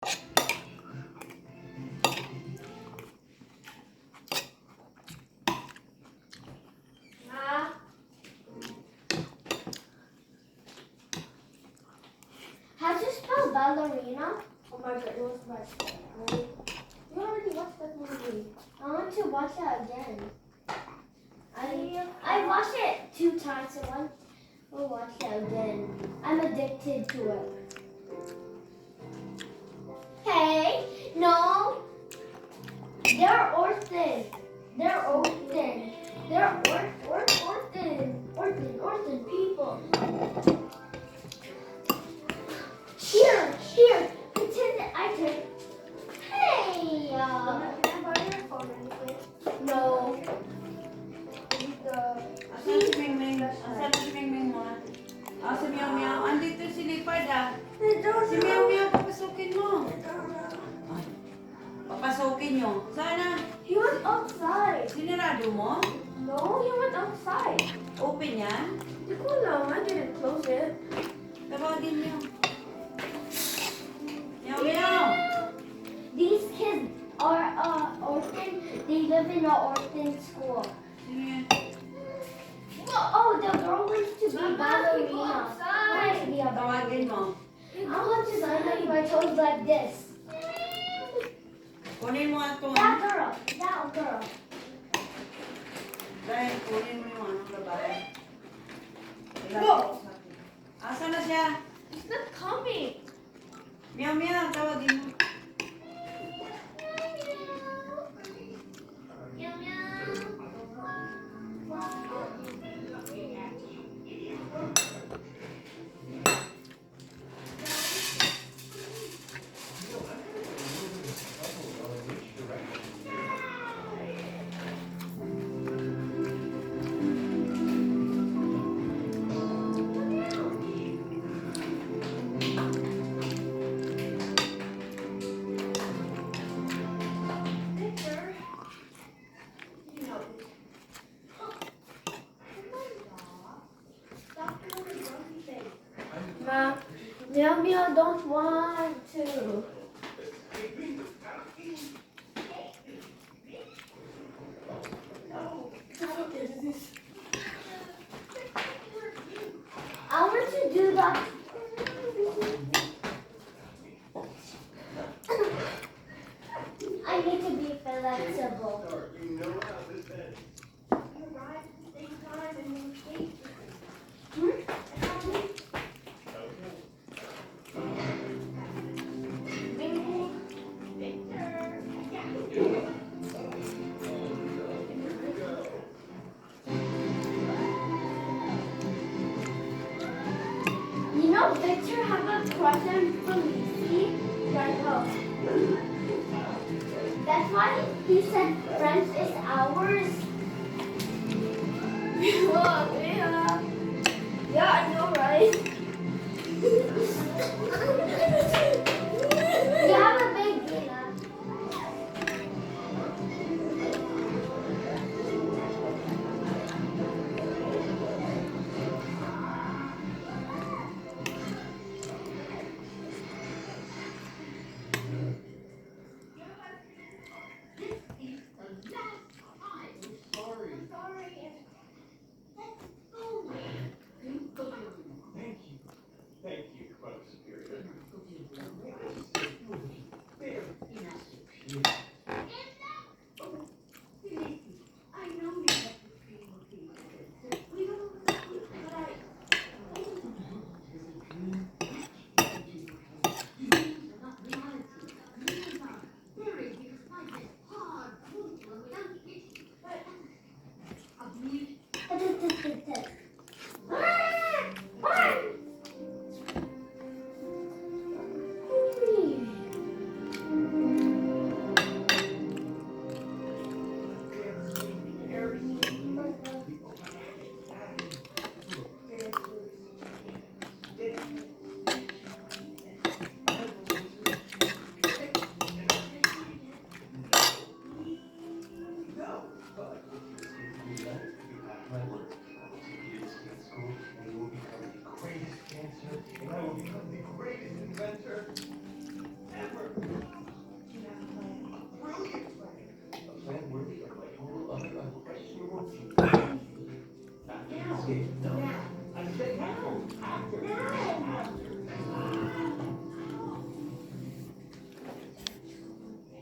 How do you spell ballerina? Oh my goodness, my family. You already watched that movie. I want to watch it again. I watched it 2 times, so I will watch it again. I'm addicted to it. Hey, no. They're orphan. They're orphan. They're orphan people. Here, pretend that I can. Hey, Can I borrow your phone really quick? No. Asan si Mingming? Asan si Mingming mo? Ah, si Meow Meow. Andito si Lipad ah. Si Meow Meow, papasukin mo. Ay, papasukin nyo. Sana? He went outside. Sinirado mo? No, he went outside. Open yan? Hindi ko alam. I didn't close it. Tawagin nyo. Meow Meow! These kids are orphan. They live in an orphan school. Sino yan? Oh, the girl wants to be ballerina. Wants to be a Tawagin ballerina. mo. I want to learn my toes like this. Kunin mo ito. That girl. Dahil kunin mo yung anong babae. Go! Asan na siya? It's not coming. Meow Meow, tawagin mo. Meow meow. Ma, Meow Meow don't want to. I want to do that. I need to be flexible. You know, Victor have a crush on Felicity. Right now. That's why he said French is ours. Oh, yeah. Yeah, I know, right? You have a big dinner. Thank you, Mother Superior. A plan worthy of a total of unquestionable future. After his escape from